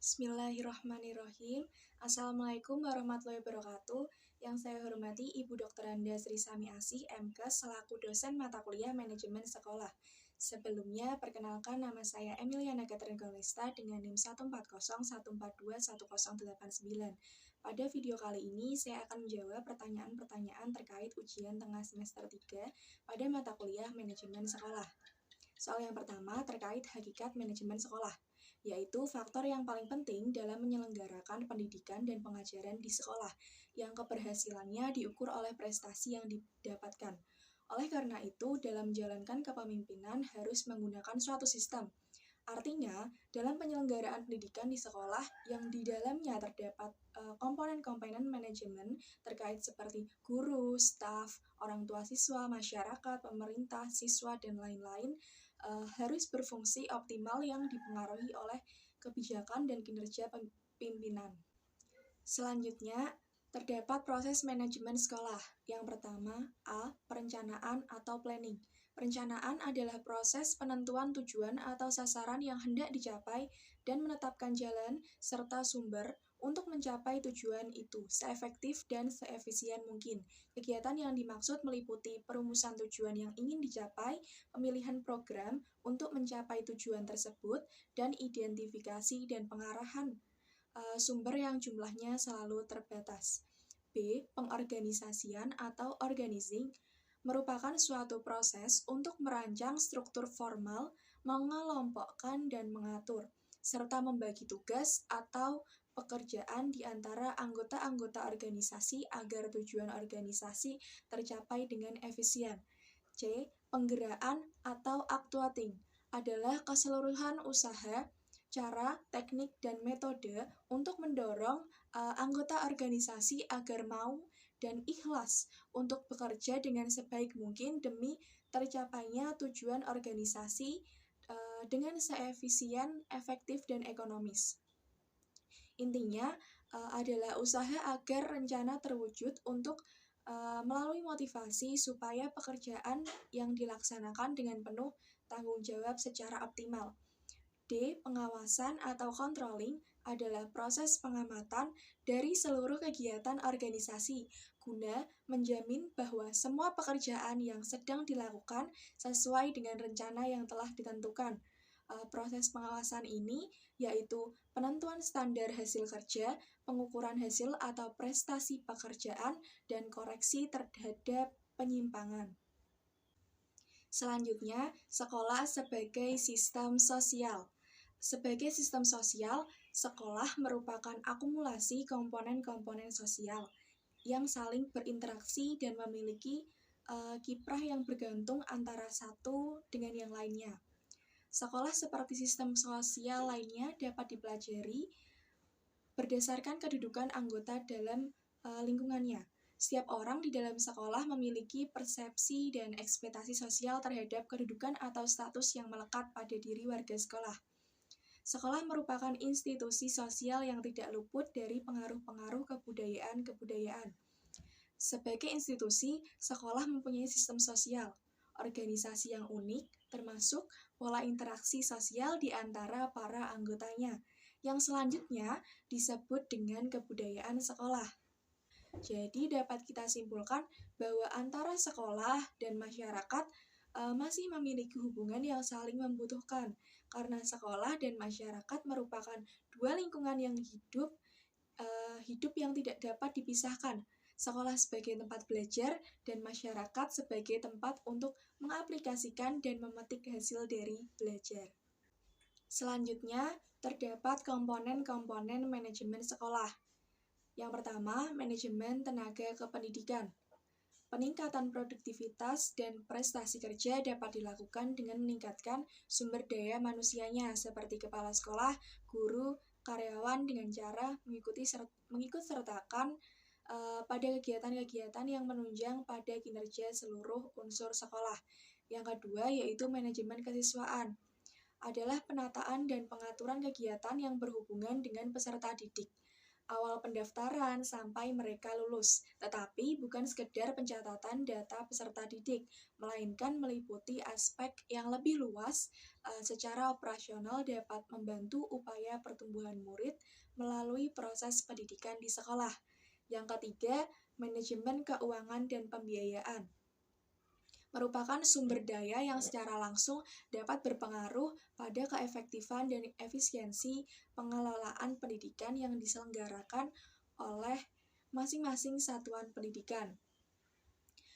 Bismillahirrahmanirrahim. Assalamualaikum warahmatullahi wabarakatuh. Yang saya hormati Ibu Dr. Anda Sri Sami Asih, MKes, selaku dosen mata kuliah Manajemen Sekolah. Sebelumnya, perkenalkan nama saya Emiliana Catherine Gaulista dengan NIM 14014211089. Pada video kali ini, saya akan menjawab pertanyaan-pertanyaan terkait ujian tengah semester 3 pada mata kuliah Manajemen Sekolah. Soal yang pertama terkait hakikat manajemen sekolah, yaitu faktor yang paling penting dalam menyelenggarakan pendidikan dan pengajaran di sekolah, yang keberhasilannya diukur oleh prestasi yang didapatkan. Oleh karena itu, dalam menjalankan kepemimpinan harus menggunakan suatu sistem. Artinya, dalam penyelenggaraan pendidikan di sekolah yang di dalamnya terdapat komponen-komponen manajemen terkait seperti guru, staf, orang tua siswa, masyarakat, pemerintah, siswa, dan lain-lain, harus berfungsi optimal yang dipengaruhi oleh kebijakan dan kinerja pimpinan. Selanjutnya, terdapat proses manajemen sekolah. Yang pertama, A. Perencanaan atau planning. Perencanaan adalah proses penentuan tujuan atau sasaran yang hendak dicapai dan menetapkan jalan serta sumber untuk mencapai tujuan itu seefektif dan seefisien mungkin. Kegiatan yang dimaksud meliputi perumusan tujuan yang ingin dicapai, pemilihan program untuk mencapai tujuan tersebut, dan identifikasi dan pengarahan sumber yang jumlahnya selalu terbatas. B. Pengorganisasian atau organizing merupakan suatu proses untuk merancang struktur formal, mengelompokkan dan mengatur, serta membagi tugas atau pekerjaan di antara anggota-anggota organisasi agar tujuan organisasi tercapai dengan efisien. C. Penggeraan atau actuating adalah keseluruhan usaha, cara, teknik, dan metode untuk mendorong anggota organisasi agar mau dan ikhlas untuk bekerja dengan sebaik mungkin demi tercapainya tujuan organisasi dengan seefisien, efektif, dan ekonomis. Intinya adalah usaha agar rencana terwujud untuk melalui motivasi supaya pekerjaan yang dilaksanakan dengan penuh tanggung jawab secara optimal. D. Pengawasan atau controlling adalah proses pengamatan dari seluruh kegiatan organisasi guna menjamin bahwa semua pekerjaan yang sedang dilakukan sesuai dengan rencana yang telah ditentukan. Proses pengawasan ini yaitu penentuan standar hasil kerja, pengukuran hasil atau prestasi pekerjaan, dan koreksi terhadap penyimpangan. Selanjutnya, sekolah sebagai sistem sosial. Sebagai sistem sosial, sekolah merupakan akumulasi komponen-komponen sosial yang saling berinteraksi dan memiliki kiprah yang bergantung antara satu dengan yang lainnya. Sekolah seperti sistem sosial lainnya dapat dipelajari berdasarkan kedudukan anggota dalam lingkungannya. Setiap orang di dalam sekolah memiliki persepsi dan ekspektasi sosial terhadap kedudukan atau status yang melekat pada diri warga sekolah. Sekolah merupakan institusi sosial yang tidak luput dari pengaruh-pengaruh kebudayaan-kebudayaan. Sebagai institusi, sekolah mempunyai sistem sosial, organisasi yang unik, termasuk pola interaksi sosial di antara para anggotanya, yang selanjutnya disebut dengan kebudayaan sekolah. Jadi dapat kita simpulkan bahwa antara sekolah dan masyarakat masih memiliki hubungan yang saling membutuhkan, karena sekolah dan masyarakat merupakan dua lingkungan yang hidup yang tidak dapat dipisahkan. Sekolah sebagai tempat belajar dan masyarakat sebagai tempat untuk mengaplikasikan dan memetik hasil dari belajar. Selanjutnya, terdapat komponen-komponen manajemen sekolah. Yang pertama, manajemen tenaga kependidikan. Peningkatan produktivitas dan prestasi kerja dapat dilakukan dengan meningkatkan sumber daya manusianya seperti kepala sekolah, guru, karyawan dengan cara mengikut sertakan pada kegiatan-kegiatan yang menunjang pada kinerja seluruh unsur sekolah. Yang kedua yaitu manajemen kesiswaan. Adalah penataan dan pengaturan kegiatan yang berhubungan dengan peserta didik. awal pendaftaran sampai mereka lulus, tetapi bukan sekedar pencatatan data peserta didik, melainkan meliputi aspek yang lebih luas. Secara operasional dapat membantu upaya pertumbuhan murid melalui proses pendidikan di sekolah. Yang ketiga, manajemen keuangan dan pembiayaan merupakan sumber daya yang secara langsung dapat berpengaruh pada keefektifan dan efisiensi pengelolaan pendidikan yang diselenggarakan oleh masing-masing satuan pendidikan.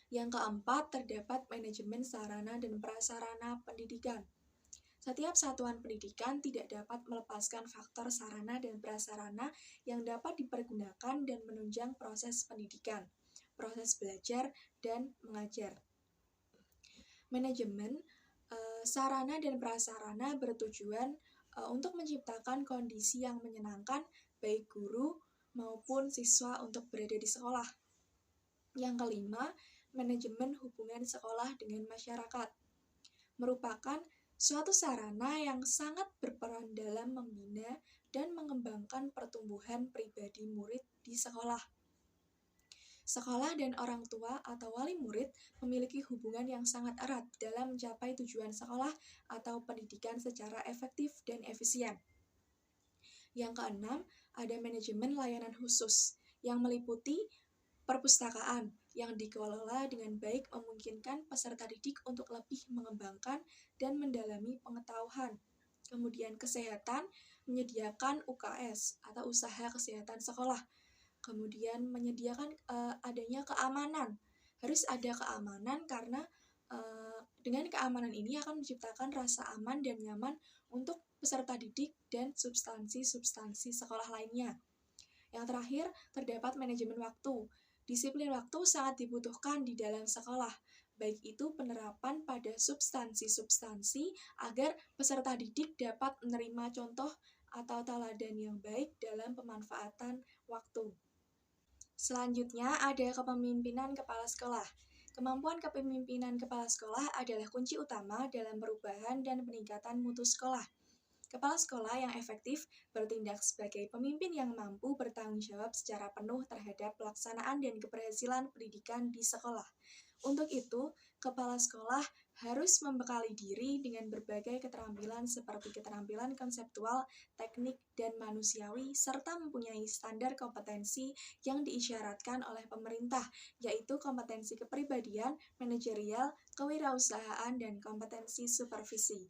Yang keempat, terdapat manajemen sarana dan prasarana pendidikan. Setiap satuan pendidikan tidak dapat melepaskan faktor sarana dan prasarana yang dapat dipergunakan dan menunjang proses pendidikan, proses belajar dan mengajar. Manajemen sarana dan prasarana bertujuan untuk menciptakan kondisi yang menyenangkan baik guru maupun siswa untuk berada di sekolah. Yang kelima, manajemen hubungan sekolah dengan masyarakat merupakan suatu sarana yang sangat berperan dalam membina dan mengembangkan pertumbuhan pribadi murid di sekolah. Sekolah dan orang tua atau wali murid memiliki hubungan yang sangat erat dalam mencapai tujuan sekolah atau pendidikan secara efektif dan efisien. Yang keenam, ada manajemen layanan khusus yang meliputi perpustakaan yang dikelola dengan baik memungkinkan peserta didik untuk lebih mengembangkan dan mendalami pengetahuan. Kemudian kesehatan, menyediakan UKS atau usaha kesehatan sekolah. Kemudian menyediakan adanya keamanan. Harus ada keamanan karena dengan keamanan ini akan menciptakan rasa aman dan nyaman untuk peserta didik dan substansi-substansi sekolah lainnya. Yang terakhir, terdapat manajemen waktu. Disiplin waktu sangat dibutuhkan di dalam sekolah, baik itu penerapan pada substansi-substansi agar peserta didik dapat menerima contoh atau teladan yang baik dalam pemanfaatan waktu. Selanjutnya ada kepemimpinan kepala sekolah. Kemampuan kepemimpinan kepala sekolah adalah kunci utama dalam perubahan dan peningkatan mutu sekolah. Kepala sekolah yang efektif bertindak sebagai pemimpin yang mampu bertanggung jawab secara penuh terhadap pelaksanaan dan keberhasilan pendidikan di sekolah. Untuk itu, kepala sekolah harus membekali diri dengan berbagai keterampilan seperti keterampilan konseptual, teknik, dan manusiawi, serta mempunyai standar kompetensi yang diisyaratkan oleh pemerintah, yaitu kompetensi kepribadian, manajerial, kewirausahaan, dan kompetensi supervisi.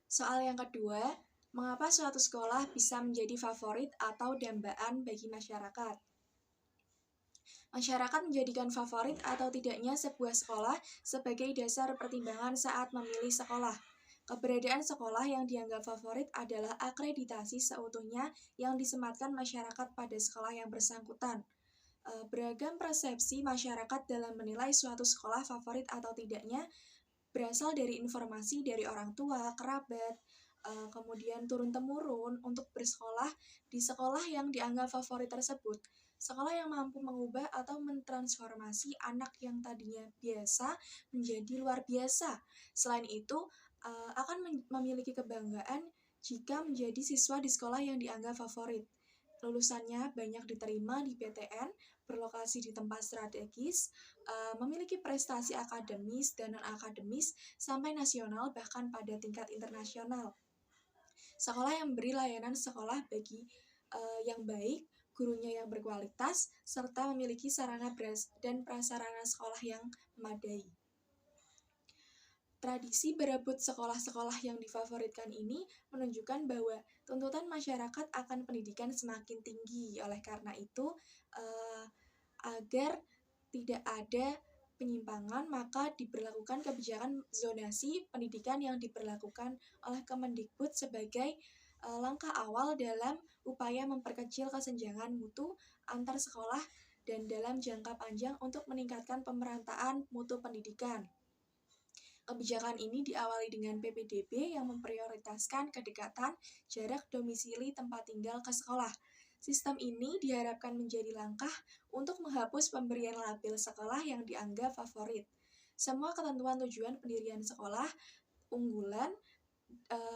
Soal yang kedua, mengapa suatu sekolah bisa menjadi favorit atau dambaan bagi masyarakat? Masyarakat menjadikan favorit atau tidaknya sebuah sekolah sebagai dasar pertimbangan saat memilih sekolah. Keberadaan sekolah yang dianggap favorit adalah akreditasi seutuhnya yang disematkan masyarakat pada sekolah yang bersangkutan. Beragam persepsi masyarakat dalam menilai suatu sekolah favorit atau tidaknya berasal dari informasi dari orang tua, kerabat, kemudian turun-temurun untuk bersekolah di sekolah yang dianggap favorit tersebut. Sekolah yang mampu mengubah atau mentransformasi anak yang tadinya biasa menjadi luar biasa. Selain itu, akan memiliki kebanggaan jika menjadi siswa di sekolah yang dianggap favorit. Lulusannya banyak diterima di PTN, berlokasi di tempat strategis, memiliki prestasi akademis dan non-akademis sampai nasional bahkan pada tingkat internasional. Sekolah yang memberi layanan sekolah bagi yang baik, gurunya yang berkualitas, serta memiliki sarana dan prasarana sekolah yang memadai. Tradisi berebut sekolah-sekolah yang difavoritkan ini menunjukkan bahwa tuntutan masyarakat akan pendidikan semakin tinggi. Oleh karena itu, agar tidak ada penyimpangan, maka diberlakukan kebijakan zonasi pendidikan yang diberlakukan oleh Kemendikbud sebagai langkah awal dalam upaya memperkecil kesenjangan mutu antar sekolah dan dalam jangka panjang untuk meningkatkan pemerataan mutu pendidikan. Kebijakan ini diawali dengan PPDB yang memprioritaskan kedekatan jarak domisili tempat tinggal ke sekolah. Sistem ini diharapkan menjadi langkah untuk menghapus pemberian label sekolah yang dianggap favorit. Semua ketentuan tujuan pendirian sekolah unggulan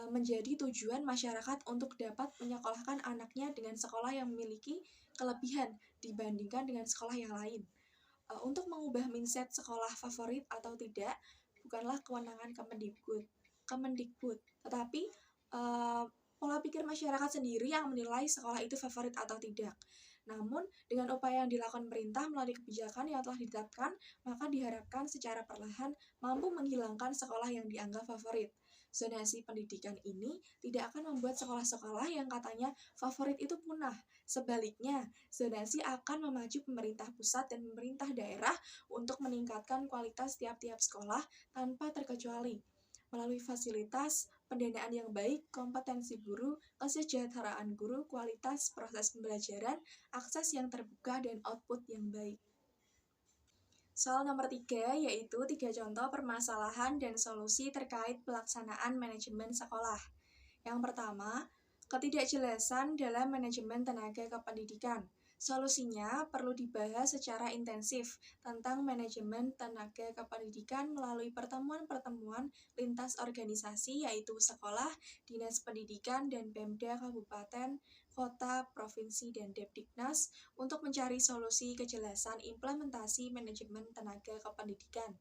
menjadi tujuan masyarakat untuk dapat menyekolahkan anaknya dengan sekolah yang memiliki kelebihan dibandingkan dengan sekolah yang lain. Untuk mengubah mindset sekolah favorit atau tidak bukanlah kewenangan Kemendikbud, tetapi pola pikir masyarakat sendiri yang menilai sekolah itu favorit atau tidak. Namun, dengan upaya yang dilakukan pemerintah melalui kebijakan yang telah ditetapkan, maka diharapkan secara perlahan mampu menghilangkan sekolah yang dianggap favorit. Zonasi pendidikan ini tidak akan membuat sekolah-sekolah yang katanya favorit itu punah. Sebaliknya, zonasi akan memacu pemerintah pusat dan pemerintah daerah untuk meningkatkan kualitas tiap-tiap sekolah tanpa terkecuali melalui fasilitas, pendanaan yang baik, kompetensi guru, kesejahteraan guru, kualitas proses pembelajaran, akses yang terbuka, dan output yang baik. Soal nomor 3 yaitu 3 contoh permasalahan dan solusi terkait pelaksanaan manajemen sekolah. Yang pertama, ketidakjelasan dalam manajemen tenaga kependidikan. Solusinya perlu dibahas secara intensif tentang manajemen tenaga kependidikan melalui pertemuan-pertemuan lintas organisasi yaitu sekolah, dinas pendidikan, dan Pemda kabupaten, kota, provinsi, dan Depdiknas untuk mencari solusi kejelasan implementasi manajemen tenaga kependidikan.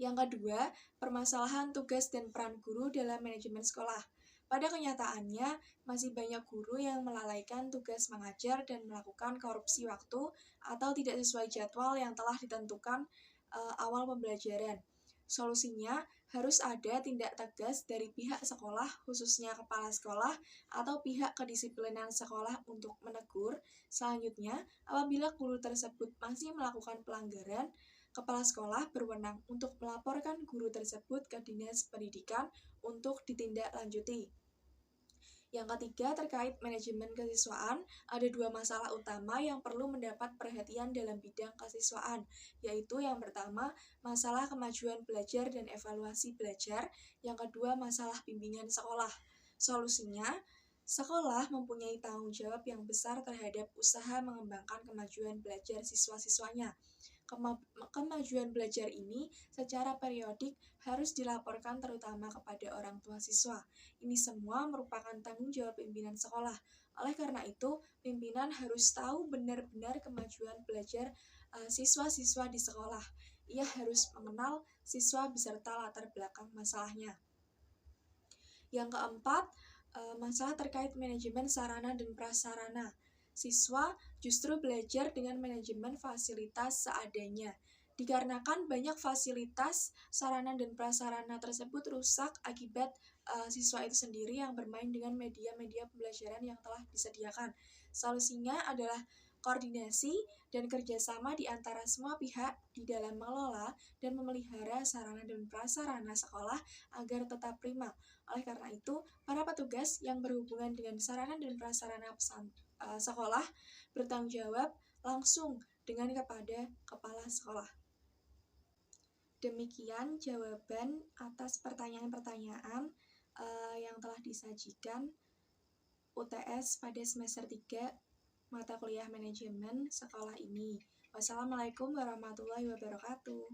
Yang kedua, permasalahan tugas dan peran guru dalam manajemen sekolah. Pada kenyataannya, masih banyak guru yang melalaikan tugas mengajar dan melakukan korupsi waktu atau tidak sesuai jadwal yang telah ditentukan awal pembelajaran. Solusinya, harus ada tindak tegas dari pihak sekolah, khususnya kepala sekolah atau pihak kedisiplinan sekolah untuk menegur. Selanjutnya, apabila guru tersebut masih melakukan pelanggaran, kepala sekolah berwenang untuk melaporkan guru tersebut ke Dinas Pendidikan untuk ditindaklanjuti. Yang ketiga, terkait manajemen kesiswaan, ada 2 masalah utama yang perlu mendapat perhatian dalam bidang kesiswaan, yaitu yang pertama, masalah kemajuan belajar dan evaluasi belajar, yang kedua, masalah bimbingan sekolah. Solusinya, sekolah mempunyai tanggung jawab yang besar terhadap usaha mengembangkan kemajuan belajar siswa-siswanya. Kemajuan belajar ini secara periodik harus dilaporkan terutama kepada orang tua siswa. Ini semua merupakan tanggung jawab pimpinan sekolah. Oleh karena itu, pimpinan harus tahu benar-benar kemajuan belajar siswa-siswa di sekolah. Ia harus mengenal siswa beserta latar belakang masalahnya. Yang keempat, masalah terkait manajemen sarana dan prasarana. Siswa justru belajar dengan manajemen fasilitas seadanya. Dikarenakan banyak fasilitas, sarana dan prasarana tersebut rusak akibat siswa itu sendiri yang bermain dengan media-media pembelajaran yang telah disediakan. Solusinya adalah koordinasi dan kerjasama di antara semua pihak di dalam mengelola dan memelihara sarana dan prasarana sekolah agar tetap prima. Oleh karena itu, para petugas yang berhubungan dengan sarana dan prasarana sekolah bertanggung jawab langsung dengan kepada kepala sekolah. Demikian jawaban atas pertanyaan-pertanyaan yang telah disajikan UTS pada semester 3 mata kuliah manajemen sekolah ini. Wassalamualaikum warahmatullahi wabarakatuh.